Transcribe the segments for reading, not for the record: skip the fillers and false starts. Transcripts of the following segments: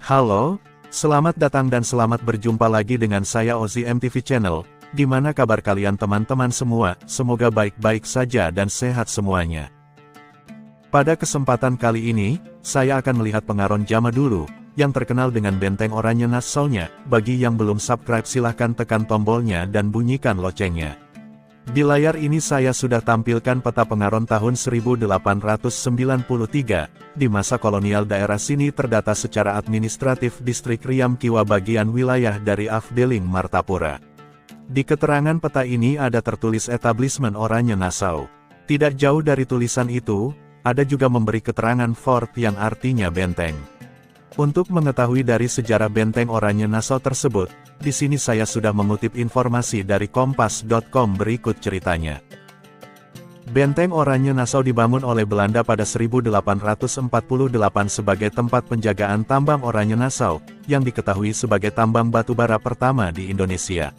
Halo, selamat datang dan selamat berjumpa lagi dengan saya Ozzy MTV Channel. Gimana kabar kalian teman-teman semua? Semoga baik-baik saja dan sehat semuanya. Pada kesempatan kali ini, saya akan melihat pengaron zaman dulu, yang terkenal dengan benteng oranye Nassau-nya. Bagi yang belum subscribe silahkan tekan tombolnya dan bunyikan loncengnya. Di layar ini saya sudah tampilkan peta pengaron tahun 1893, di masa kolonial daerah sini terdata secara administratif distrik Riam Kiwa bagian wilayah dari Afdeling Martapura. Di keterangan peta ini ada tertulis etablismen oranye Nassau. Tidak jauh dari tulisan itu, ada juga memberi keterangan fort yang artinya benteng. Untuk mengetahui dari sejarah benteng oranye Nassau tersebut, di sini saya sudah mengutip informasi dari kompas.com berikut ceritanya. Benteng oranye Nassau dibangun oleh Belanda pada 1848 sebagai tempat penjagaan tambang oranye Nassau, yang diketahui sebagai tambang batubara pertama di Indonesia.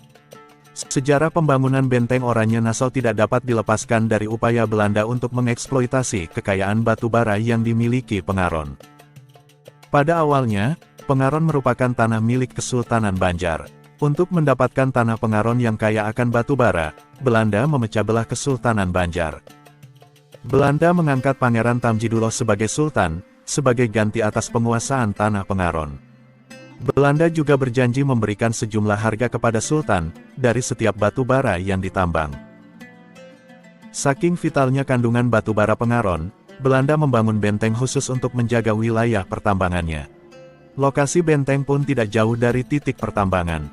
Sejarah pembangunan benteng oranye Nassau tidak dapat dilepaskan dari upaya Belanda untuk mengeksploitasi kekayaan batubara yang dimiliki pengaron. Pada awalnya, pengaron merupakan tanah milik Kesultanan Banjar. Untuk mendapatkan tanah pengaron yang kaya akan batubara, Belanda memecah belah Kesultanan Banjar. Belanda mengangkat Pangeran Tamjidulo sebagai sultan, sebagai ganti atas penguasaan tanah pengaron. Belanda juga berjanji memberikan sejumlah harga kepada sultan, dari setiap batubara yang ditambang. Saking vitalnya kandungan batubara pengaron, Belanda membangun benteng khusus untuk menjaga wilayah pertambangannya. Lokasi benteng pun tidak jauh dari titik pertambangan.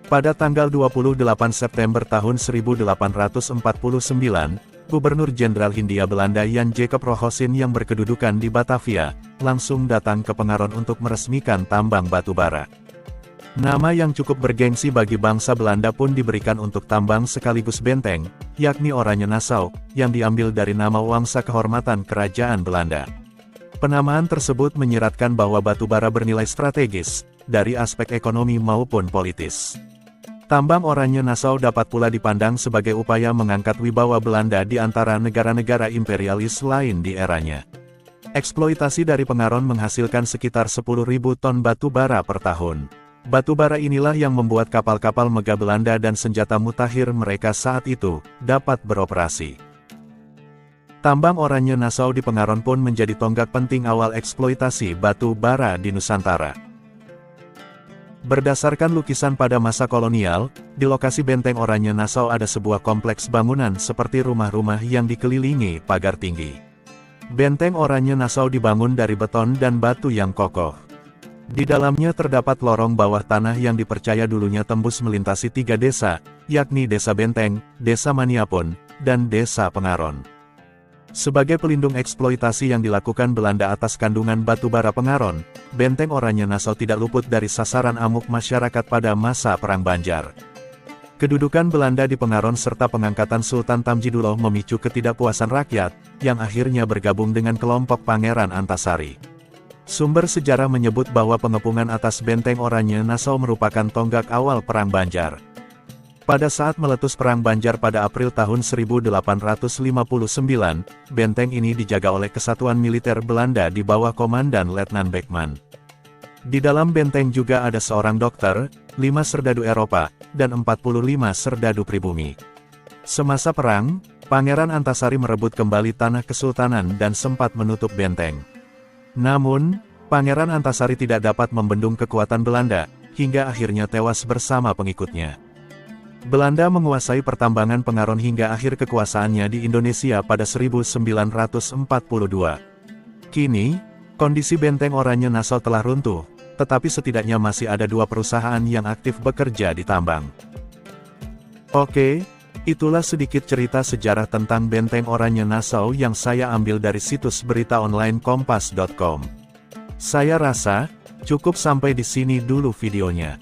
Pada tanggal 28 September tahun 1849, Gubernur Jenderal Hindia Belanda Jan Jacob Rogosin yang berkedudukan di Batavia, langsung datang ke pengaron untuk meresmikan tambang batubara. Nama yang cukup bergengsi bagi bangsa Belanda pun diberikan untuk tambang sekaligus benteng, yakni oranye Nassau, yang diambil dari nama wangsa kehormatan Kerajaan Belanda. Penamaan tersebut menyiratkan bahwa batubara bernilai strategis, dari aspek ekonomi maupun politis. Tambang oranye Nassau dapat pula dipandang sebagai upaya mengangkat wibawa Belanda di antara negara-negara imperialis lain di eranya. Eksploitasi dari pengaron menghasilkan sekitar 10.000 ton batubara per tahun. Batubara inilah yang membuat kapal-kapal megah Belanda dan senjata mutakhir mereka saat itu dapat beroperasi. Tambang oranye Nassau di pengaron pun menjadi tonggak penting awal eksploitasi batu bara di Nusantara. Berdasarkan lukisan pada masa kolonial, di lokasi benteng oranye Nassau ada sebuah kompleks bangunan seperti rumah-rumah yang dikelilingi pagar tinggi. Benteng oranye Nassau dibangun dari beton dan batu yang kokoh. Di dalamnya terdapat lorong bawah tanah yang dipercaya dulunya tembus melintasi 3 desa, yakni Desa Benteng, Desa Maniapon, dan Desa Pengaron. Sebagai pelindung eksploitasi yang dilakukan Belanda atas kandungan batubara pengaron, benteng oranye Nassau tidak luput dari sasaran amuk masyarakat pada masa Perang Banjar. Kedudukan Belanda di pengaron serta pengangkatan Sultan Tamjidulo memicu ketidakpuasan rakyat, yang akhirnya bergabung dengan kelompok Pangeran Antasari. Sumber sejarah menyebut bahwa pengepungan atas benteng oranye Nassau merupakan tonggak awal Perang Banjar. Pada saat meletus Perang Banjar pada April tahun 1859, benteng ini dijaga oleh Kesatuan Militer Belanda di bawah Komandan Letnan Beckman. Di dalam benteng juga ada seorang dokter, 5 serdadu Eropa, dan 45 serdadu pribumi. Semasa perang, Pangeran Antasari merebut kembali tanah kesultanan dan sempat menutup benteng. Namun, Pangeran Antasari tidak dapat membendung kekuatan Belanda, hingga akhirnya tewas bersama pengikutnya. Belanda menguasai pertambangan pengaron hingga akhir kekuasaannya di Indonesia pada 1942. Kini, kondisi benteng oranye Nassau telah runtuh, tetapi setidaknya masih ada 2 perusahaan yang aktif bekerja di tambang. Oke, itulah sedikit cerita sejarah tentang benteng oranye Nassau yang saya ambil dari situs berita online kompas.com. Saya rasa, cukup sampai di sini dulu videonya.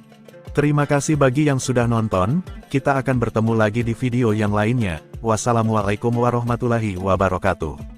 Terima kasih bagi yang sudah nonton, kita akan bertemu lagi di video yang lainnya. Wassalamualaikum warahmatullahi wabarakatuh.